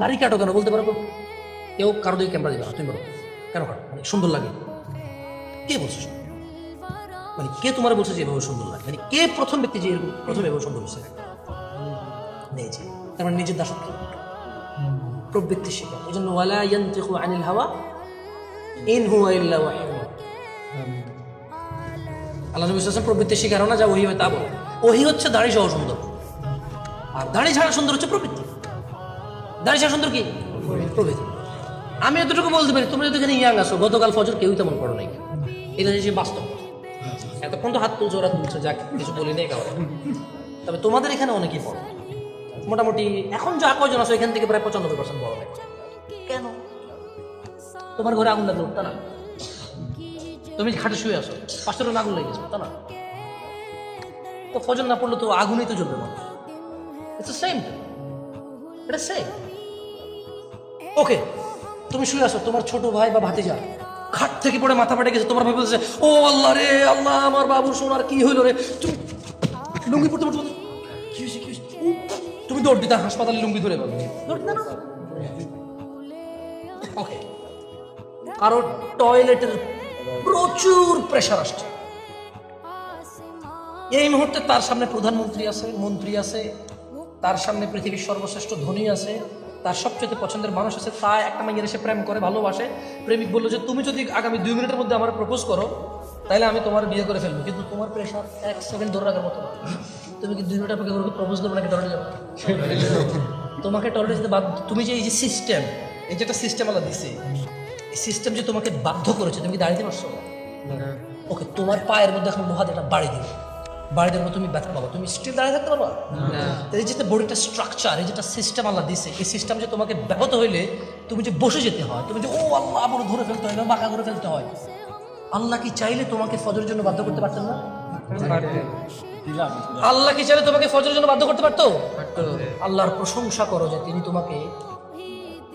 দাড়ি কাটো কেন বলতে পারো? কেউ কারো দিকে ক্যামেরা দিবে না, তুমি বলো কেন কাটো? মানে সুন্দর লাগে। কে বলছে? মানে কে তোমার বলছে যে এভাবে সুন্দর লাগে? মানে কে প্রথম ব্যক্তি যে এরকম প্রথম এভাবে সুন্দর হচ্ছে? নিজে। তার মানে নিজের দাসত্ব, প্রবৃত্তি শিকার। এই জন্য ওয়ালা ইয়ানতিকু আনিল হাওয়া ইন হুয়া ইল্লা ওয়াহয়ুন। আল্লাহ নবী সাল্লাল্লাহু আলাইহি ওয়াসাল্লাম প্রবৃত্তি শিকার না, যা ওহী হয় তা বলে। ওহী হচ্ছে দাড়ি সহ সুন্দর, আর দাড়ি ছাড়া সুন্দর হচ্ছে প্রবৃত্তি। দাড়ি ছাড়া সুন্দর কি? প্রবৃত্তি। আমি এতটুকু বলতে পারি, তোমরা যদি এখানে ইয়াং আসো, গতকাল ফজর কেউই তেমন পড়ো নাই, এটা হচ্ছে বাস্তব। এতক্ষণ তো হাত তুলছে, ওরা তুলছে, যা কিছু বলি নেই কারো। তবে তোমাদের এখানে অনেকেই পড়ো, মোটামুটি এখন যা কয়জন আছো এখান থেকে প্রায় 95% বড় নাই। কেন? তোমার ঘরে আগুন লাগলো তা না, তুমি খাটে শুয়ে আসো, 5টা রুমে আগুন লেগে গেছো তা না, তো ফজর না পড়লে তো আগুনই তো জ্বলবে মানুষ। ইটস সেম, এটা সেম। ওকে, তুমি শুয়ে আসো, তোমার ছোট ভাই বা ভাতিজা খাট থেকে পড়ে মাথা ফাটে গেছে, তোমার ভাই বলছে ও আল্লাহ রে আল্লাহ, আমার বাবুর সোনার কি হইলো রে। তুমি লুঙ্গি পড়তে পড়তে কি হয়েছে কি হয়েছে, তুমি দৌড় দিতে হাসপাতালে লুঙ্গি ধরে পাবে, দৌড় দিতে না। ওকে, কারো টয়লেটের প্রচুর প্রেশার আসছে, এই মুহূর্তে তার সামনে প্রধানমন্ত্রী আছে, মন্ত্রী আছে, তার সামনে পৃথিবীর সর্বশ্রেষ্ঠ ধনী আছে, তার সবচেয়ে পছন্দের মানুষ আছে, তা একটা মাইয়ের এসে প্রেম করে, ভালোবাসে। প্রেমিক বললো যে তুমি যদি আগামী 2 মিনিটের মধ্যে আমার প্রপোজ করো তাহলে আমি তোমার বিয়ে করে ফেলবো, কিন্তু তোমার প্রেশার 1 সেকেন্ড ধরে রাখার মতো না। তুমি কি 2 মিনিট আপনাকে প্রপোজ করবো নাকি টয়লেটে যাবো? তোমাকে টয়লেটে যেতে বাধ্য। তুমি যে এই যে সিস্টেম, এই যেটা সিস্টেম আলাদা দিছে, এই সিস্টেম যে তোমাকে বাধ্য করেছে, তুমি কি দাঁড়িয়ে পারছো? ওকে, তোমার পায়ের মধ্যে এখন লোহা দিয়ে একটা বাড়ি দিবে, বাড়ি দেবো, তুমি ব্যথা পাবো, তুমি স্টিল দাঁড়িয়ে থাকতে পারবা? এই যেটা বডিটা স্ট্রাকচার, এই যেটা সিস্টেম আল্লাহ দিছে, এই সিস্টেম যে তোমাকে ব্যাহত হইলে তুমি যে বসে যেতে হয়, তুমি যে ও আল্লাহ আবার ধরে ফেলতে হয়, বাঁকা করে ফেলতে হয়। আল্লাহ কি চাইলে তোমাকে ফজরের জন্য বাধ্য করতে পারতেন না? আল্লাহ কি চাইলে তোমাকে ফজরের জন্য বাধ্য করতে পারতো? আল্লাহর প্রশংসা করো যে তিনি তোমাকে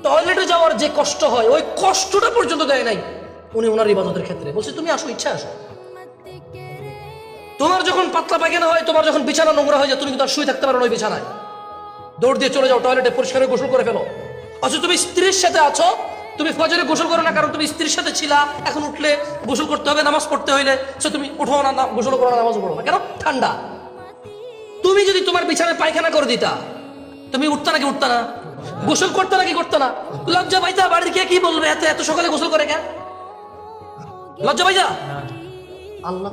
টয়লেটে যাওয়ার যে কষ্ট হয় ওই কষ্টটা পর্যন্ত দেয় নাই উনি ওনার ইবাদতের ক্ষেত্রে। বলছে তুমি আসো, ইচ্ছা আসো। তোমার যখন পাতলা পায়খানা হয়, তোমার যখন বিছানা নোংরা হয়ে যায়, তুমি কিন্তু আর শুয়ে থাকতে পারো না ওই বিছানায়, দৌড় দিয়ে চলে যাও টয়লেটে, পরিষ্কার গোসল করে ফেলো। অথচ তুমি স্ত্রীর সাথে আছো, তুমি ফজরে গোসল করো না, কারণ তুমি স্ত্রীর সাথে ছিলা, এখন উঠলে গোসল করতে হবে, নামাজ পড়তে হইলে সে তুমি উঠো না, গোসল করো না, নামাজও পড়ো না, কেন? ঠান্ডা। তুমি যদি তোমার বিছানায় পায়খানা করে দিতা, তুমি উঠতা নাকি উঠতা না? গোসল করতে নাকি করতে না? লজ্জা পাইতা? বাড়ির কে কি বলবে, এত এত সকালে গোসল করে কেন? লজ্জা পাইতা? আল্লাহ